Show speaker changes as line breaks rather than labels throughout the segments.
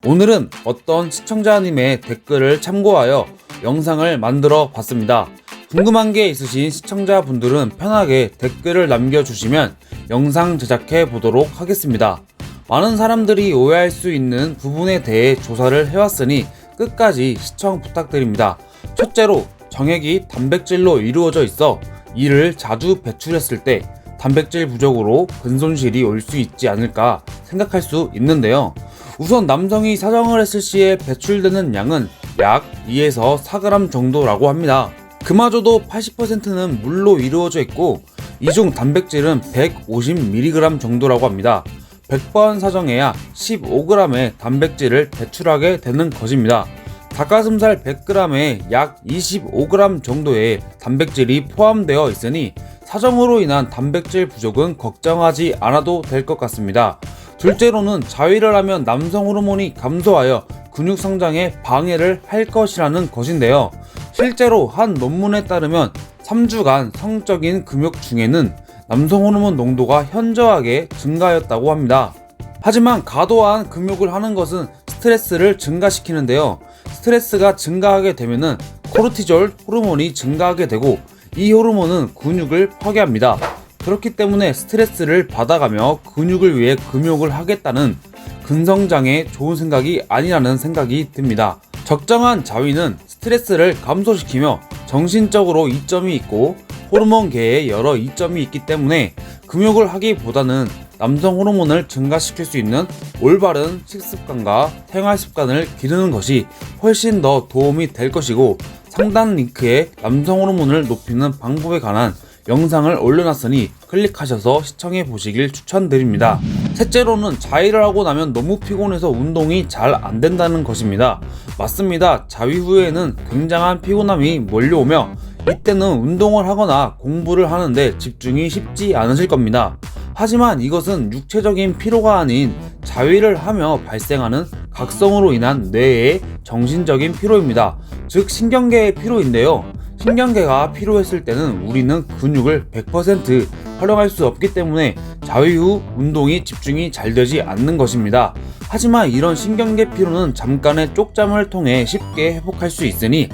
오늘은 어떤 시청자님의 댓글을 참고하여 영상을 만들어 봤습니다. 궁금한 게 있으신 시청자분들은 편하게 댓글을 남겨주시면 영상 제작해 보도록 하겠습니다. 많은 사람들이 오해할 수 있는 부분에 대해 조사를 해왔으니 끝까지 시청 부탁드립니다. 첫째로, 정액이 단백질로 이루어져 있어 이를 자주 배출했을 때 단백질 부족으로 근손실이 올 수 있지 않을까 생각할 수 있는데요. 우선 남성이 사정을 했을 시에 배출되는 양은 약 2에서 4g 정도라고 합니다. 그마저도 80%는 물로 이루어져 있고 이 중 단백질은 150mg 정도라고 합니다. 100번 사정해야 15g의 단백질을 배출하게 되는 것입니다. 닭가슴살 100g에 약 25g 정도의 단백질이 포함되어 있으니 사정으로 인한 단백질 부족은 걱정하지 않아도 될 것 같습니다. 둘째로는 자위를 하면 남성 호르몬이 감소하여 근육 성장에 방해를 할 것이라는 것인데요. 실제로 한 논문에 따르면 3주간 성적인 금욕 중에는 남성 호르몬 농도가 현저하게 증가하였다고 합니다. 하지만 과도한 금욕을 하는 것은 스트레스를 증가시키는데요. 스트레스가 증가하게 되면은 코르티졸 호르몬이 증가하게 되고 이 호르몬은 근육을 파괴합니다. 그렇기 때문에 스트레스를 받아가며 근육을 위해 금욕을 하겠다는 근성장에 좋은 생각이 아니라는 생각이 듭니다. 적정한 자위는 스트레스를 감소시키며 정신적으로 이점이 있고 호르몬계에 여러 이점이 있기 때문에 금욕을 하기보다는 남성 호르몬을 증가시킬 수 있는 올바른 식습관과 생활습관을 기르는 것이 훨씬 더 도움이 될 것이고, 상단 링크에 남성 호르몬을 높이는 방법에 관한 영상을 올려놨으니 클릭하셔서 시청해 보시길 추천드립니다. 셋째로는 자위를 하고 나면 너무 피곤해서 운동이 잘 안된다는 것입니다. 맞습니다. 자위 후에는 굉장한 피곤함이 몰려오며 이때는 운동을 하거나 공부를 하는데 집중이 쉽지 않으실 겁니다. 하지만 이것은 육체적인 피로가 아닌 자위를 하며 발생하는 각성으로 인한 뇌의 정신적인 피로입니다. 즉 신경계의 피로인데요. 신경계가 피로했을 때는 우리는 근육을 100% 활용할 수 없기 때문에 자위 후 운동이 집중이 잘 되지 않는 것입니다. 하지만 이런 신경계 피로는 잠깐의 쪽잠을 통해 쉽게 회복할 수 있으니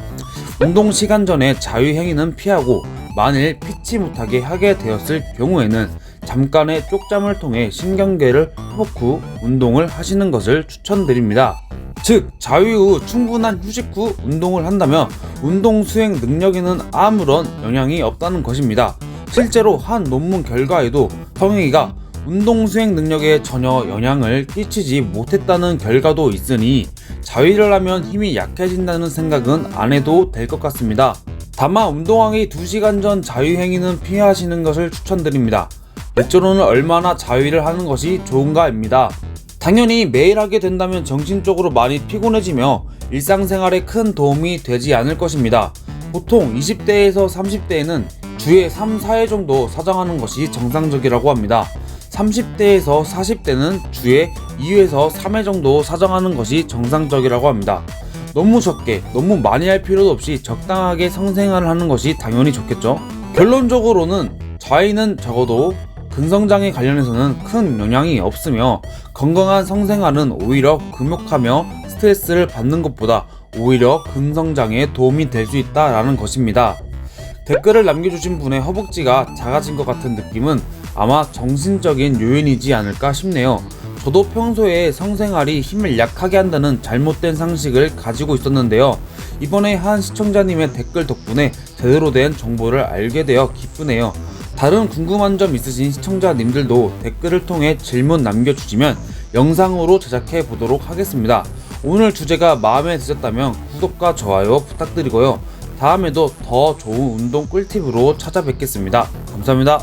운동 시간 전에 자위 행위는 피하고, 만일 피치 못하게 하게 되었을 경우에는 잠깐의 쪽잠을 통해 신경계를 회복 후 운동을 하시는 것을 추천드립니다. 즉, 자위 후 충분한 휴식 후 운동을 한다면 운동 수행 능력에는 아무런 영향이 없다는 것입니다. 실제로 한 논문 결과에도 성행위가 운동 수행 능력에 전혀 영향을 끼치지 못했다는 결과도 있으니 자위를 하면 힘이 약해진다는 생각은 안 해도 될 것 같습니다. 다만 운동하기 2시간 전 자위 행위는 피하시는 것을 추천드립니다. 넷째로는 얼마나 자위를 하는 것이 좋은가입니다. 당연히 매일 하게 된다면 정신적으로 많이 피곤해지며 일상생활에 큰 도움이 되지 않을 것입니다. 보통 20대에서 30대에는 주에 3, 4회 정도 사정하는 것이 정상적이라고 합니다. 30대에서 40대는 주에 2회에서 3회 정도 사정하는 것이 정상적이라고 합니다. 너무 적게, 너무 많이 할 필요도 없이 적당하게 성생활을 하는 것이 당연히 좋겠죠. 결론적으로는 자위는 적어도 근성장에 관련해서는 큰 영향이 없으며, 건강한 성생활은 오히려 금욕하며 스트레스를 받는 것보다 오히려 근성장에 도움이 될 수 있다라는 것입니다. 댓글을 남겨주신 분의 허벅지가 작아진 것 같은 느낌은 아마 정신적인 요인이지 않을까 싶네요. 저도 평소에 성생활이 힘을 약하게 한다는 잘못된 상식을 가지고 있었는데요. 이번에 한 시청자님의 댓글 덕분에 제대로 된 정보를 알게 되어 기쁘네요. 다른 궁금한 점 있으신 시청자님들도 댓글을 통해 질문 남겨주시면 영상으로 제작해 보도록 하겠습니다. 오늘 주제가 마음에 드셨다면 구독과 좋아요 부탁드리고요. 다음에도 더 좋은 운동 꿀팁으로 찾아뵙겠습니다. 감사합니다.